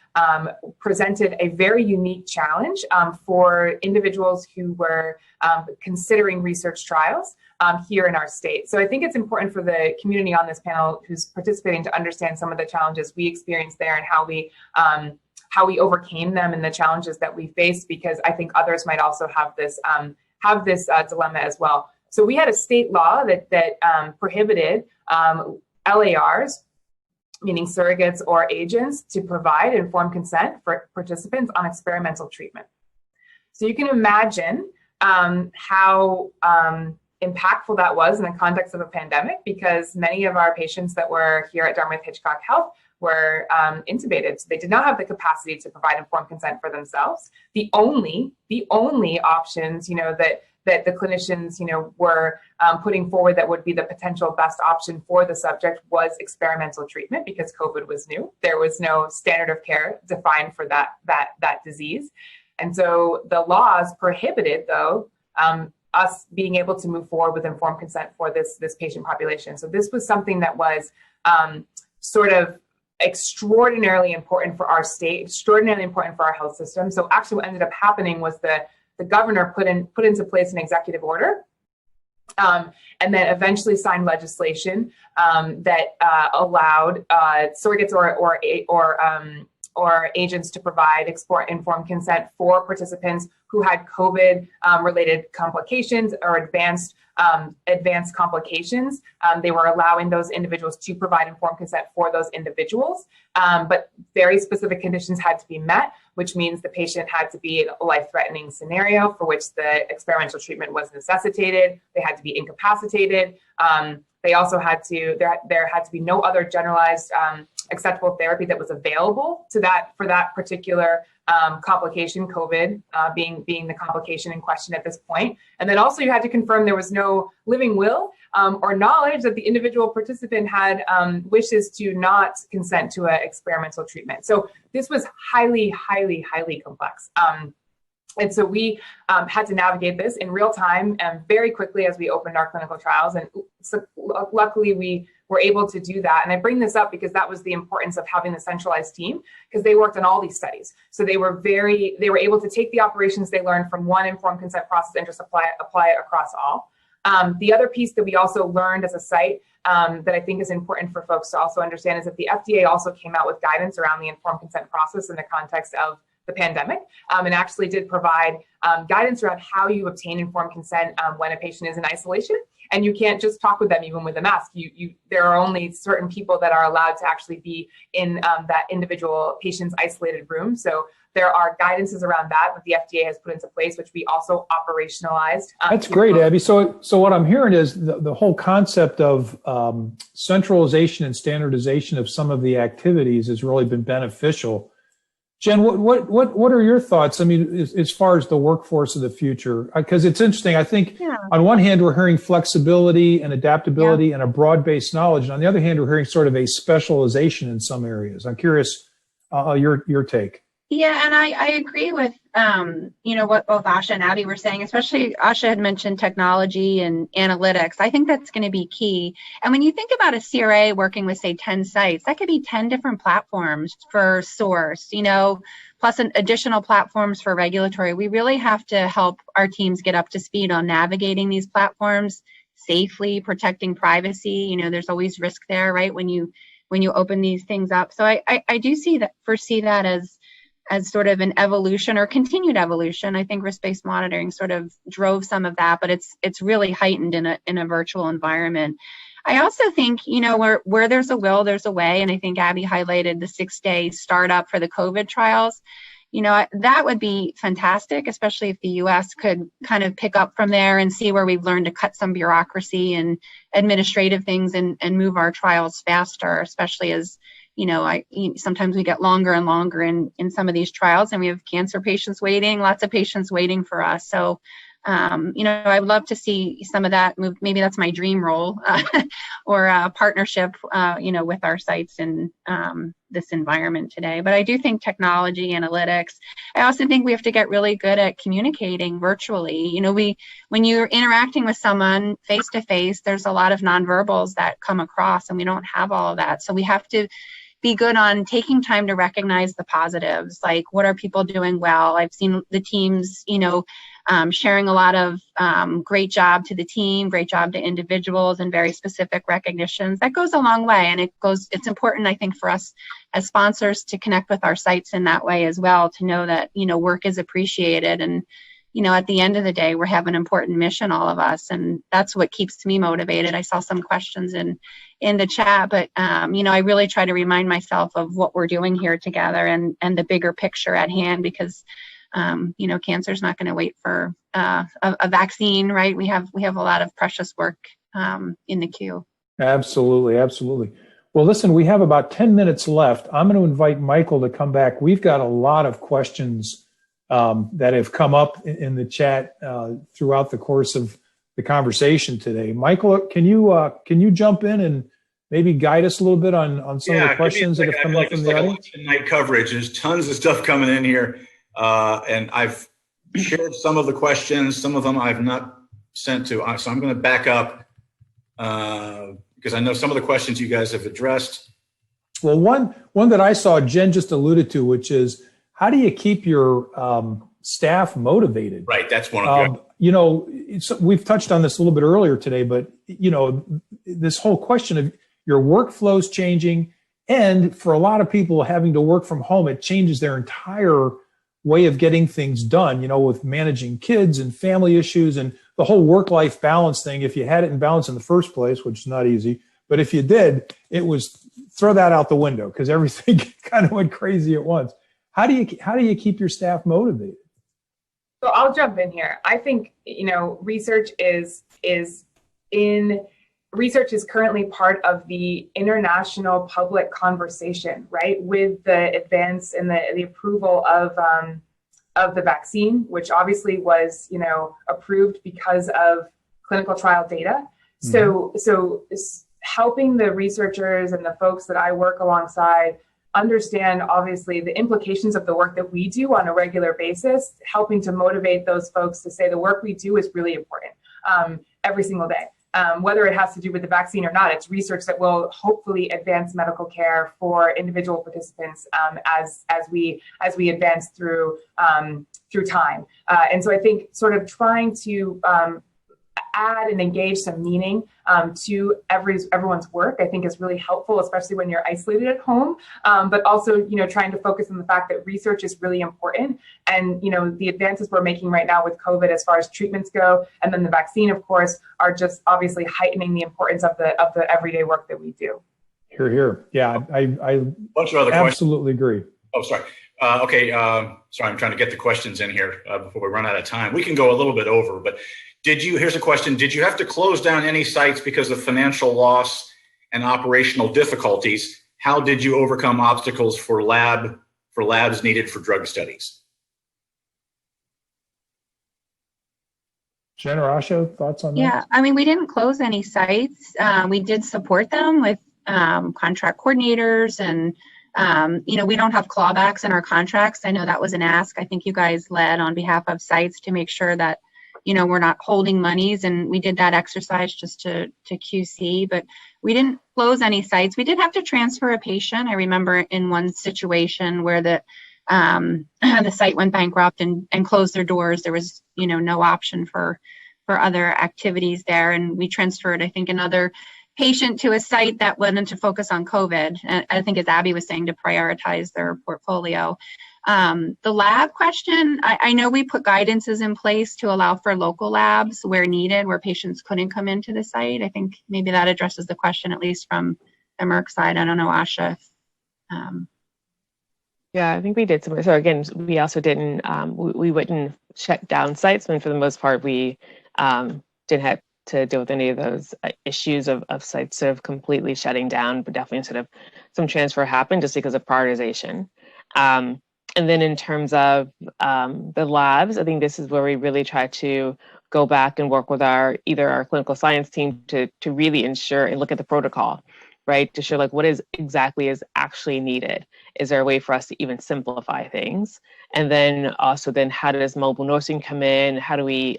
presented a very unique challenge for individuals who were considering research trials here in our state. So I think it's important for the community on this panel who's participating to understand some of the challenges we experienced there and how we overcame them and the challenges that we faced, because I think others might also have this dilemma as well. So we had a state law that prohibited LARs, meaning surrogates or agents, to provide informed consent for participants on experimental treatment. So you can imagine how impactful that was in the context of a pandemic, because many of our patients that were here at Dartmouth-Hitchcock Health were intubated, so they did not have the capacity to provide informed consent for themselves. The only options, that the clinicians, were putting forward that would be the potential best option for the subject was experimental treatment, because COVID was new. There was no standard of care defined for that disease. And so the laws prohibited, though, us being able to move forward with informed consent for this patient population. So this was something that was sort of extraordinarily important for our state, extraordinarily important for our health system. So actually what ended up happening was the governor put into place an executive order and then eventually signed legislation that allowed surrogates or agents to provide informed consent for participants who had COVID-related complications or advanced complications. They were allowing those individuals to provide informed consent for those individuals, but very specific conditions had to be met, which means the patient had to be in a life-threatening scenario for which the experimental treatment was necessitated. They had to be incapacitated. They also had to, there had to be no other generalized acceptable therapy that was available for that particular complication, COVID being the complication in question at this point. And then also you had to confirm there was no living will or knowledge that the individual participant had wishes to not consent to an experimental treatment. So this was highly, highly, highly complex. And so we had to navigate this in real time and very quickly as we opened our clinical trials. And so luckily we were able to do that. And I bring this up because that was the importance of having the centralized team, because they worked on all these studies. So they were able to take the operations they learned from one informed consent process and just apply it across all. The other piece that we also learned as a site that I think is important for folks to also understand is that the FDA also came out with guidance around the informed consent process in the context of the pandemic, and actually did provide guidance around how you obtain informed consent when a patient is in isolation. And you can't just talk with them even with a mask. There are only certain people that are allowed to actually be in that individual patient's isolated room. So there are guidances around that the FDA has put into place, which we also operationalized. That's great, Abby. So what I'm hearing is the whole concept of centralization and standardization of some of the activities has really been beneficial. Jen, what are your thoughts? I mean, as far as the workforce of the future, because it's interesting. I think on one hand, we're hearing flexibility and adaptability and a broad-based knowledge. And on the other hand, we're hearing sort of a specialization in some areas. I'm curious your take. Yeah, and I agree with what both Asha and Abby were saying, especially Asha had mentioned technology and analytics. I think that's going to be key. And when you think about a CRA working with, say, 10 sites, that could be 10 different platforms for source, plus additional platforms for regulatory. We really have to help our teams get up to speed on navigating these platforms safely, protecting privacy. There's always risk there, right, when you open these things up. So I do foresee that as sort of an evolution or continued evolution. I think risk-based monitoring sort of drove some of that, but it's really heightened in a virtual environment. I also think, where there's a will, there's a way. And I think Abby highlighted the 6-day startup for the COVID trials. That would be fantastic, especially if the U.S. could kind of pick up from there and see where we've learned to cut some bureaucracy and administrative things and move our trials faster, especially as sometimes we get longer and longer in some of these trials, and we have cancer patients waiting, lots of patients waiting for us. So I would love to see some of that move. Maybe that's my dream role, or a partnership, with our sites in this environment today. But I do think technology, analytics. I also think we have to get really good at communicating virtually. When you're interacting with someone face to face, there's a lot of nonverbals that come across, and we don't have all of that. So we have to be good on taking time to recognize the positives, like what are people doing well. I've seen the teams, sharing a lot of great job to the team, great job to individuals, and very specific recognitions. That goes a long way, and it's important, I think, for us as sponsors to connect with our sites in that way as well, to know that work is appreciated. And at the end of the day, we have an important mission, all of us, and that's what keeps me motivated. I saw some questions in the chat, but I really try to remind myself of what we're doing here together and the bigger picture at hand, because cancer is not going to wait for a vaccine, right? We have a lot of precious work in the queue. Absolutely. Well, listen, we have about 10 minutes left. I'm going to invite Michael to come back. We've got a lot of questions that have come up in the chat throughout the course of the conversation today. Michael, can you jump in and maybe guide us a little bit on some of the questions that have come in from the audience? Night coverage. There's tons of stuff coming in here, and I've shared some of the questions. Some of them I've not sent to. So I'm going to back up because I know some of the questions you guys have addressed. Well, one that I saw Jen just alluded to, which is, how do you keep your staff motivated? Right, that's one of them. We've touched on this a little bit earlier today, but this whole question of your workflows changing, and for a lot of people having to work from home, it changes their entire way of getting things done. With managing kids and family issues and the whole work-life balance thing. If you had it in balance in the first place, which is not easy, but if you did, it was throw that out the window because everything kind of went crazy at once. How do you keep your staff motivated? So I'll jump in here. I think research is currently part of the international public conversation, right? With the advance and the approval of the vaccine, which obviously was approved because of clinical trial data. Mm-hmm. So helping the researchers and the folks that I work alongside understand obviously the implications of the work that we do on a regular basis, helping to motivate those folks to say the work we do is really important every single day. Whether it has to do with the vaccine or not, it's research that will hopefully advance medical care for individual participants as we advance through time. And so I think sort of trying to add and engage some meaning to everyone's work, I think is really helpful, especially when you're isolated at home. But also, trying to focus on the fact that research is really important, and the advances we're making right now with COVID, as far as treatments go, and then the vaccine, of course, are just obviously heightening the importance of the everyday work that we do. Here. Yeah, I bunch of other absolutely agree. Oh, sorry. Okay. Sorry, I'm trying to get the questions in here before we run out of time. We can go a little bit over, but here's a question. Did you have to close down any sites because of financial loss and operational difficulties? How did you overcome obstacles for labs needed for drug studies? Jen or Asha, thoughts on that? Yeah, we didn't close any sites. We did support them with contract coordinators, and we don't have clawbacks in our contracts. I know that was an ask. I think you guys led on behalf of sites to make sure that we're not holding monies, and we did that exercise just to QC, but we didn't close any sites. We did have to transfer a patient. I remember in one situation where the site went bankrupt and closed their doors. There was, no option for other activities there, and we transferred, I think, another patient to a site that wanted to focus on COVID. And I think, as Abby was saying, to prioritize their portfolio. The lab question, I know we put guidances in place to allow for local labs where needed, where patients couldn't come into the site. I think maybe that addresses the question, at least from the Merck side. I don't know, Asha. Yeah, I think we did some. So again, we also didn't, we wouldn't shut down sites, and for the most part, we didn't have to deal with any of those issues of sites sort of completely shutting down, but definitely sort of some transfer happened just because of prioritization. And then in terms of the labs, I think this is where we really try to go back and work with either our clinical science team to really ensure and look at the protocol, right? To show like what is actually needed. Is there a way for us to even simplify things? And then also how does mobile nursing come in? How do we,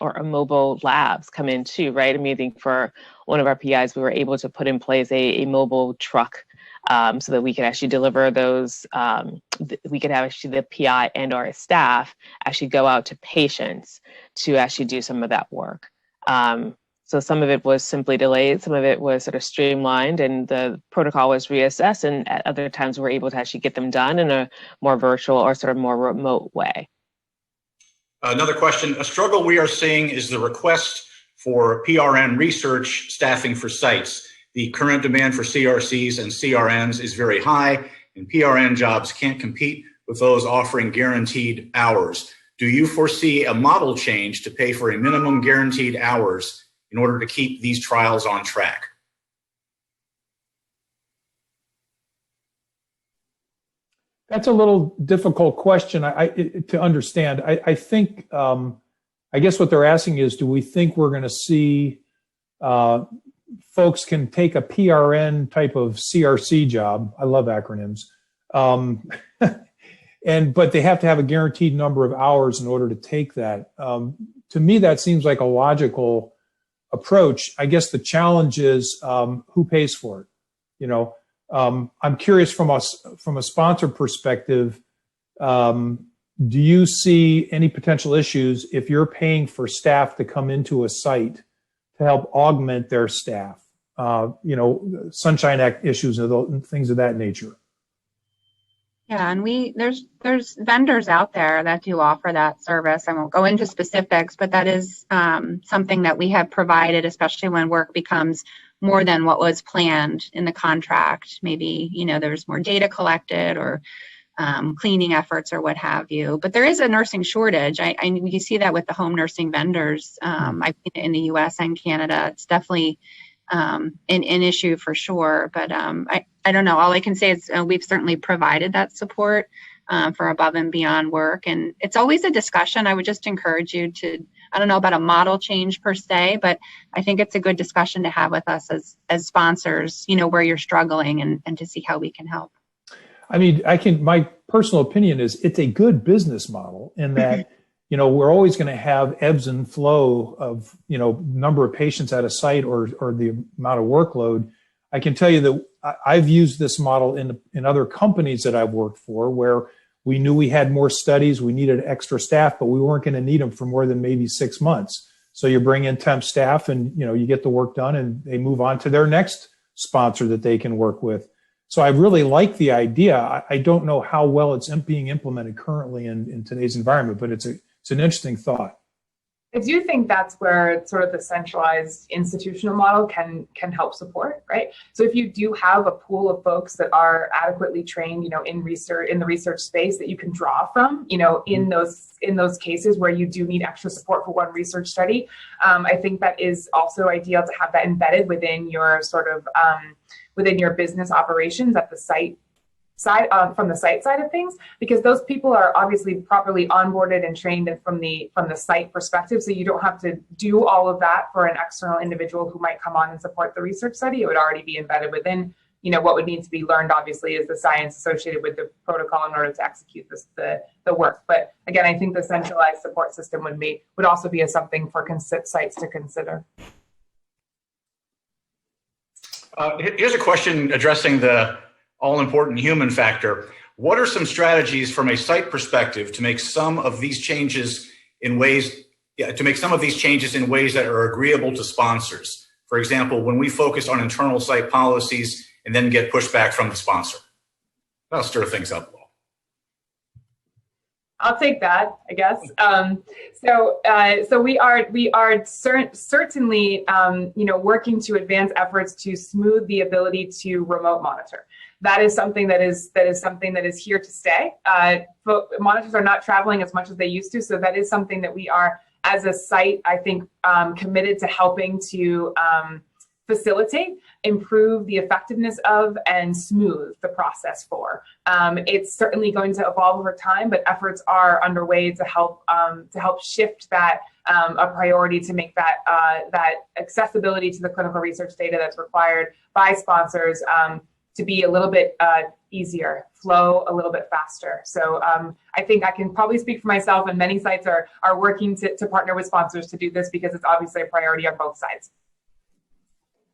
or mobile labs come in too, right? I mean, I think for one of our PIs, we were able to put in place a mobile truck so that we could actually deliver those, we could have actually the PI and our staff actually go out to patients to actually do some of that work. So some of it was simply delayed, some of it was sort of streamlined, and the protocol was reassessed, and at other times we were able to actually get them done in a more virtual or sort of more remote way. Another question, a struggle we are seeing is the request for PRN research staffing for sites. The current demand for CRCs and CRNs is very high, and PRN jobs can't compete with those offering guaranteed hours. Do you foresee a model change to pay for a minimum guaranteed hours in order to keep these trials on track? That's a little difficult question to understand. I think, I guess what they're asking is, do we think we're going to see folks can take a PRN type of CRC job? I love acronyms. But they have to have a guaranteed number of hours in order to take that. To me, that seems like a logical approach. I guess the challenge is who pays for it. You know, I'm curious from a sponsor perspective. Do you see any potential issues if you're paying for staff to come into a site to help augment their staff? You know, Sunshine Act issues and things of that nature. Yeah, and there's vendors out there that do offer that service. I won't go into specifics, but that is something that we have provided, especially when work becomes more than what was planned in the contract. Maybe, you know, there's more data collected or cleaning efforts or what have you. But there is a nursing shortage. You see that with the home nursing vendors. I've seen it in the U.S. and Canada. It's definitely an issue for sure. But I don't know. All I can say is we've certainly provided that support for above and beyond work. And it's always a discussion. I would just encourage you to, I don't know about a model change per se, but I think it's a good discussion to have with us as sponsors, you know, where you're struggling and to see how we can help. I mean, my personal opinion is it's a good business model in that, you know, we're always going to have ebbs and flow of, you know, number of patients at a site or the amount of workload. I can tell you that I've used this model in other companies that I've worked for where we knew we had more studies, we needed extra staff, but we weren't going to need them for more than maybe 6 months. So you bring in temp staff and, you know, you get the work done and they move on to their next sponsor that they can work with. So I really like the idea. I don't know how well it's being implemented currently in today's environment, but it's an interesting thought. I do think that's where sort of the centralized institutional model can help support, right? So if you do have a pool of folks that are adequately trained, you know, in the research space that you can draw from, you know, in those cases where you do need extra support for one research study, I think that is also ideal to have that embedded within your sort of within your business operations at the site side, from the site side of things, because those people are obviously properly onboarded and trained from the site perspective. So you don't have to do all of that for an external individual who might come on and support the research study. It would already be embedded within, you know, what would need to be learned obviously is the science associated with the protocol in order to execute the work. But again, I think the centralized support system would also be something for sites to consider. Here's a question addressing the all-important human factor. What are some strategies from a site perspective to make some of these changes in ways that are agreeable to sponsors? For example, when we focus on internal site policies and then get pushback from the sponsor. That'll stir things up. I'll take that, I guess. So we are certainly you know, working to advance efforts to smooth the ability to remote monitor. That is something that is here to stay. Monitors are not traveling as much as they used to, so that is something that we are, as a site, I think, committed to helping to facilitate, improve the effectiveness of, and smooth the process for. It's certainly going to evolve over time, but efforts are underway to help shift that a priority, to make that that accessibility to the clinical research data that's required by sponsors to be a little bit easier, flow a little bit faster. So I think I can probably speak for myself, and many sites are working to partner with sponsors to do this, because it's obviously a priority on both sides.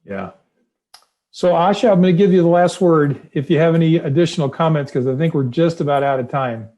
Yeah. So Asha, I'm going to give you the last word if you have any additional comments, because I think we're just about out of time.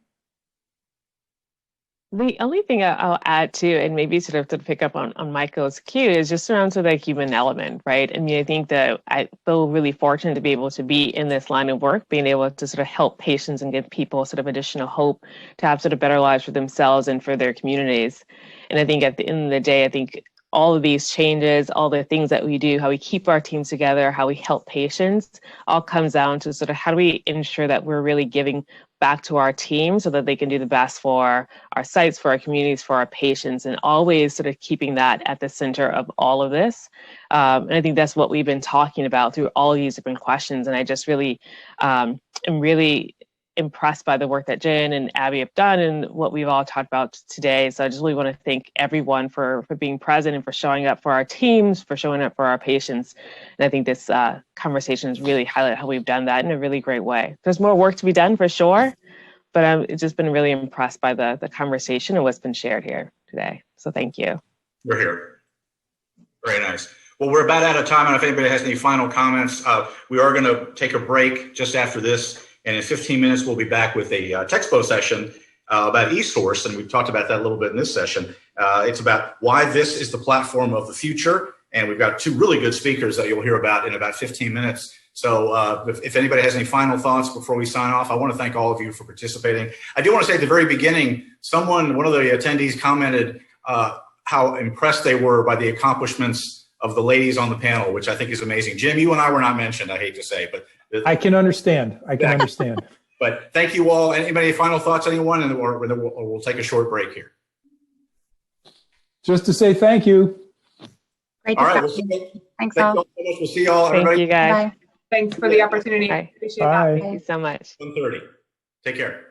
The only thing I'll add to, and maybe sort of to pick up on Michael's cue, is just around sort of the human element, right? I mean, I think that I feel really fortunate to be able to be in this line of work, being able to sort of help patients and give people sort of additional hope to have sort of better lives for themselves and for their communities. And I think at the end of the day, I think all of these changes, all the things that we do, how we keep our teams together, how we help patients, all comes down to sort of how do we ensure that we're really giving back to our team so that they can do the best for our sites, for our communities, for our patients, and always sort of keeping that at the center of all of this. And I think that's what we've been talking about through all of these different questions. And I just really am really impressed by the work that Jen and Abby have done and what we've all talked about today. So I just really want to thank everyone for being present and for showing up for our teams, for showing up for our patients. And I think this conversation has really highlighted how we've done that in a really great way. There's more work to be done for sure, but I've just been really impressed by the conversation and what's been shared here today. So thank you. We're here. Very nice. Well, we're about out of time. And if anybody has any final comments, we are going to take a break just after this. And in 15 minutes, we'll be back with a Texpo session about eSource. And we've talked about that a little bit in this session. It's about why this is the platform of the future. And we've got two really good speakers that you'll hear about in about 15 minutes. So if anybody has any final thoughts before we sign off, I want to thank all of you for participating. I do want to say at the very beginning, one of the attendees commented how impressed they were by the accomplishments of the ladies on the panel, which I think is amazing. Jim, you and I were not mentioned, I hate to say, but I can understand. I can understand. But thank you all. Anybody final thoughts, anyone? And or we'll take a short break here. Just to say thank you. Great All right. discussion. Thanks Thank all. you all so much. We'll see you all. Thank you guys. Bye. Thanks for the opportunity. Bye. Appreciate Bye. that. Thank you so much. 1:30. Take care.